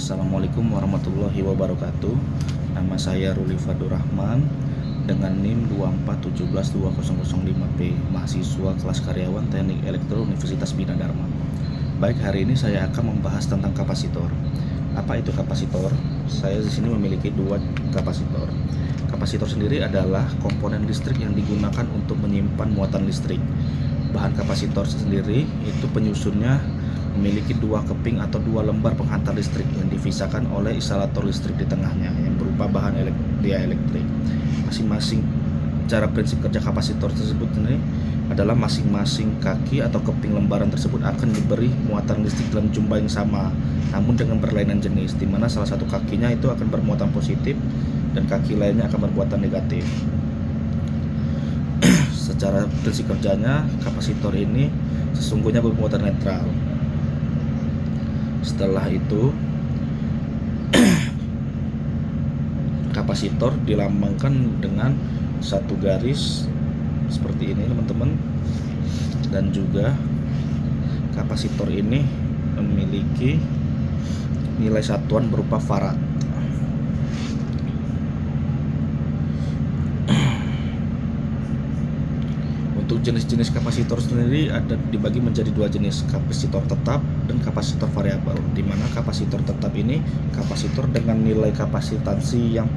Assalamualaikum warahmatullahi wabarakatuh. Nama saya Ruli Fadur Rahman dengan NIM 2471205P, mahasiswa kelas karyawan Teknik Elektro Universitas Bina Dharma. Baik, hari ini saya akan membahas tentang kapasitor. Apa itu kapasitor? Saya di sini memiliki dua kapasitor. Kapasitor sendiri adalah komponen listrik yang digunakan untuk menyimpan muatan listrik. Bahan kapasitor sendiri itu penyusunnya memiliki dua keping atau dua lembar penghantar listrik yang dipisahkan oleh isolator listrik di tengahnya yang berupa bahan dieelektrik. Masing-masing cara prinsip kerja kapasitor tersebut ini adalah masing-masing kaki atau keping lembaran tersebut akan diberi muatan listrik dalam jumlah yang sama, namun dengan berlainan jenis, di mana salah satu kakinya itu akan bermuatan positif dan kaki lainnya akan bermuatan negatif. Secara prinsip kerjanya, kapasitor ini sesungguhnya bermuatan netral. Setelah itu, kapasitor dilambangkan dengan satu garis seperti ini, teman-teman. Dan juga kapasitor ini memiliki nilai satuan berupa farad. Untuk jenis-jenis kapasitor sendiri ada dibagi menjadi dua jenis, kapasitor tetap dan kapasitor variabel, di mana kapasitor tetap ini kapasitor dengan nilai kapasitansi yang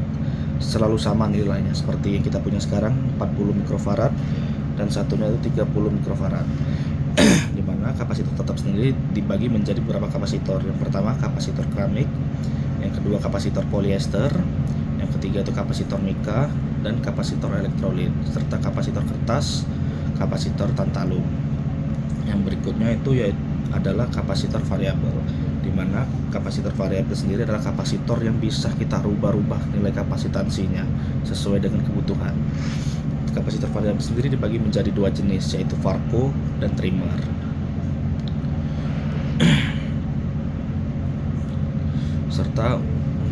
selalu sama nilainya, seperti yang kita punya sekarang 40 mikrofarad dan satunya itu 30 mikrofarad. Di mana kapasitor tetap sendiri dibagi menjadi beberapa kapasitor. Yang pertama kapasitor keramik, yang kedua kapasitor polyester, yang ketiga itu kapasitor nika dan kapasitor elektrolit, serta kapasitor kertas, kapasitor tantalum. Yang berikutnya itu adalah kapasitor variabel, di mana kapasitor variabel sendiri adalah kapasitor yang bisa kita rubah-rubah nilai kapasitansinya sesuai dengan kebutuhan. Kapasitor variabel sendiri dibagi menjadi dua jenis, yaitu varco dan trimmer. Serta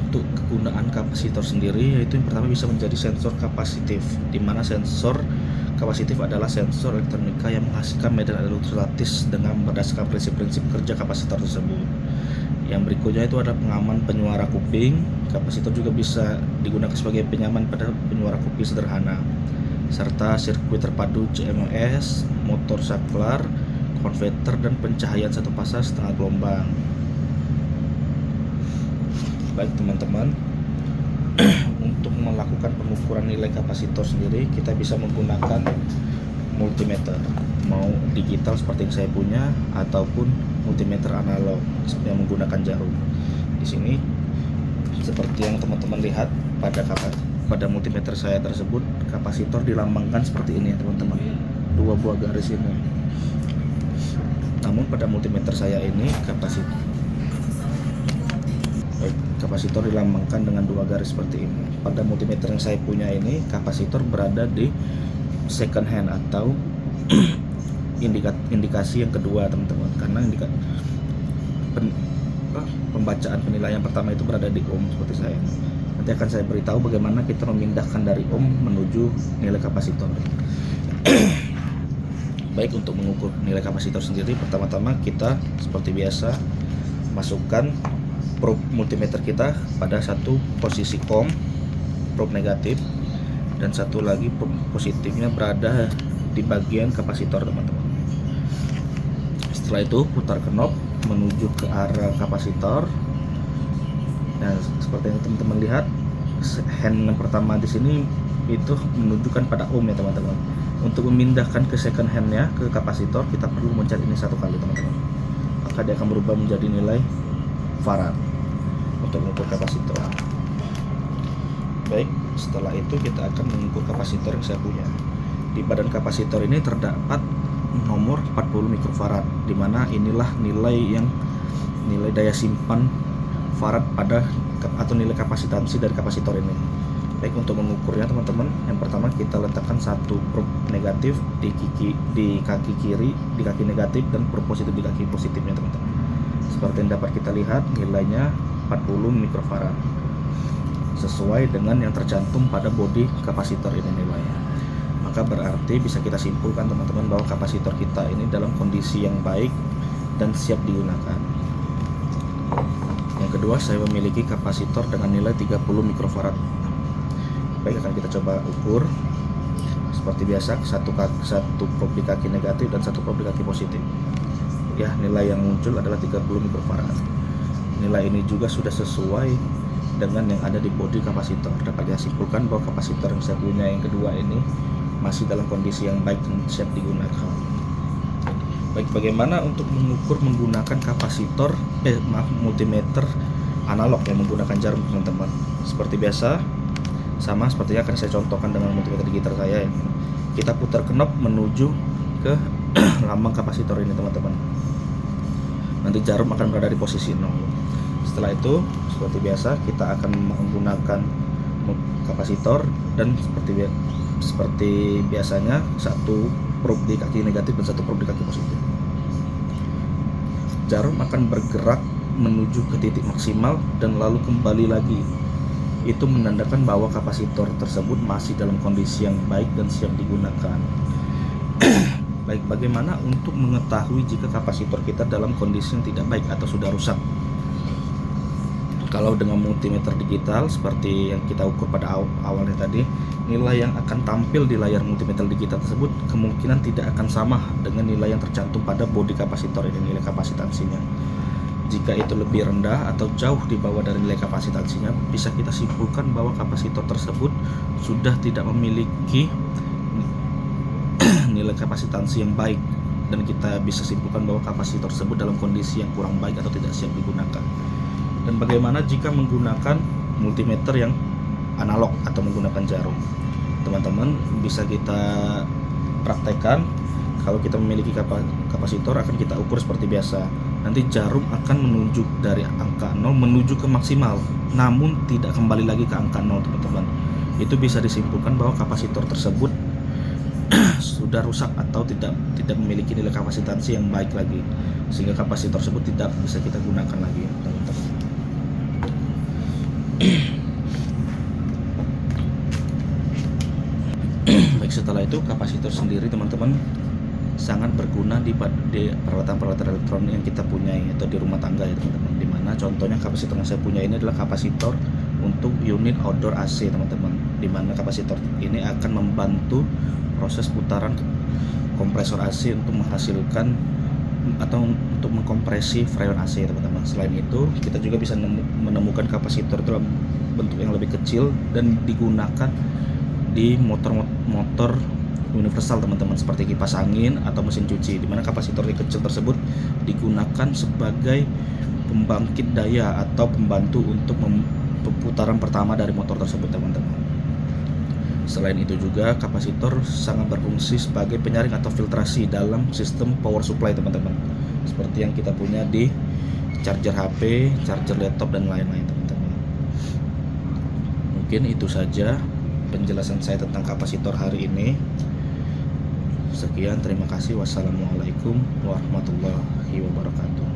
untuk kegunaan kapasitor sendiri, yaitu yang pertama bisa menjadi sensor kapasitif, di mana sensor kapasitif adalah sensor elektronika yang menghasilkan medan elektrostatis dengan berdasarkan prinsip-prinsip kerja kapasitor tersebut. Yang berikutnya itu adalah pengaman penyuara kuping. Kapasitor juga bisa digunakan sebagai penyaman pada penyuara kuping sederhana, serta sirkuit terpadu CMOS, motor saklar, konverter, dan pencahayaan satu pasar setengah gelombang. Baik teman-teman, untuk melakukan pengukuran nilai kapasitor sendiri kita bisa menggunakan multimeter, mau digital seperti yang saya punya ataupun multimeter analog yang menggunakan jarum. Di sini seperti yang teman-teman lihat pada multimeter saya tersebut, kapasitor dilambangkan seperti ini ya teman-teman, dua buah garis ini. Namun pada multimeter saya ini kapasitor dilambangkan dengan dua garis seperti ini. Pada multimeter yang saya punya ini, kapasitor berada di second hand atau indikasi yang kedua teman-teman, karena pembacaan penilaian pertama itu berada di ohm seperti saya. Nanti akan saya beritahu bagaimana kita memindahkan dari ohm menuju nilai kapasitor. Baik, untuk mengukur nilai kapasitor sendiri, pertama-tama kita seperti biasa masukkan probe multimeter kita pada satu posisi ohm, probe negatif, dan satu lagi probe positifnya berada di bagian kapasitor teman-teman. Setelah itu putar knob menuju ke arah kapasitor. Nah, seperti yang teman-teman lihat, hand yang pertama di sini itu menunjukkan pada ohm ya teman-teman. Untuk memindahkan ke second handnya ke kapasitor, kita perlu mencet ini satu kali teman-teman, maka dia akan berubah menjadi nilai farad untuk mengukur kapasitor. Baik, setelah itu kita akan mengukur kapasitor yang saya punya. Di badan kapasitor ini terdapat nomor 40 mikrofarad, di mana inilah nilai daya simpan farad pada atau nilai kapasitansi dari kapasitor ini. Baik, untuk mengukurnya teman-teman, yang pertama kita letakkan satu probe negatif di kaki kiri, di kaki negatif, dan probe positif di kaki positifnya teman-teman. Seperti yang dapat kita lihat, nilainya 40 mikrofarad sesuai dengan yang tercantum pada bodi kapasitor ini nilainya. Maka berarti bisa kita simpulkan teman-teman bahwa kapasitor kita ini dalam kondisi yang baik dan siap digunakan. Yang kedua, saya memiliki kapasitor dengan nilai 30 mikrofarad. Baik, akan kita coba ukur. Seperti biasa, satu prob di kaki negatif dan satu prob di kaki positif. Ya, nilai yang muncul adalah 30 mikrofarad. Nilai ini juga sudah sesuai dengan yang ada di bodi kapasitor. Dapat disimpulkan bahwa kapasitor yang saya punya yang kedua ini masih dalam kondisi yang baik dan siap digunakan. Baik, bagaimana untuk mengukur menggunakan multimeter analog yang menggunakan jarum, teman-teman? Seperti biasa, sama seperti yang akan saya contohkan dengan multimeter digital saya. Kita putar knob menuju ke lambang kapasitor ini, teman-teman. Nanti jarum akan berada di posisi 0. Setelah itu, seperti biasa, kita akan menggunakan kapasitor dan seperti biasanya satu prob di kaki negatif dan satu prob di kaki positif. Jarum akan bergerak menuju ke titik maksimal dan lalu kembali lagi. Itu menandakan bahwa kapasitor tersebut masih dalam kondisi yang baik dan siap digunakan. Baik, bagaimana untuk mengetahui jika kapasitor kita dalam kondisi yang tidak baik atau sudah rusak? Kalau dengan multimeter digital seperti yang kita ukur pada awalnya tadi, nilai yang akan tampil di layar multimeter digital tersebut kemungkinan tidak akan sama dengan nilai yang tercantum pada bodi kapasitor ini, nilai kapasitansinya. Jika itu lebih rendah atau jauh di bawah dari nilai kapasitansinya, bisa kita simpulkan bahwa kapasitor tersebut sudah tidak memiliki nilai kapasitansi yang baik, dan kita bisa simpulkan bahwa kapasitor tersebut dalam kondisi yang kurang baik atau tidak siap digunakan. Dan bagaimana jika menggunakan multimeter yang analog atau menggunakan jarum? Teman-teman, bisa kita praktekkan. Kalau kita memiliki kapasitor, akan kita ukur seperti biasa. Nanti jarum akan menunjuk dari angka 0 menuju ke maksimal, namun tidak kembali lagi ke angka 0, teman-teman. Itu bisa disimpulkan bahwa kapasitor tersebut sudah rusak atau tidak memiliki nilai kapasitansi yang baik lagi, sehingga kapasitor tersebut tidak bisa kita gunakan lagi, teman-teman. Baik, setelah itu kapasitor sendiri, teman-teman, sangat berguna di peralatan-peralatan elektronik yang kita punyai atau di rumah tangga ya, teman-teman. Dimana contohnya kapasitor yang saya punya ini adalah kapasitor untuk unit outdoor AC, teman-teman. Dimana kapasitor ini akan membantu proses putaran kompresor AC untuk menghasilkan atau untuk mengkompresi freon AC, teman-teman. Selain itu, kita juga bisa menemukan kapasitor dalam bentuk yang lebih kecil dan digunakan di motor universal, teman-teman, seperti kipas angin atau mesin cuci, di mana kapasitor yang kecil tersebut digunakan sebagai pembangkit daya atau pembantu untuk putaran pertama dari motor tersebut, teman-teman. Selain itu juga kapasitor sangat berfungsi sebagai penyaring atau filtrasi dalam sistem power supply, teman-teman, seperti yang kita punya di charger HP, charger laptop, dan lain-lain, teman-teman. Mungkin itu saja penjelasan saya tentang kapasitor hari ini. Sekian, terima kasih. Wassalamualaikum warahmatullahi wabarakatuh.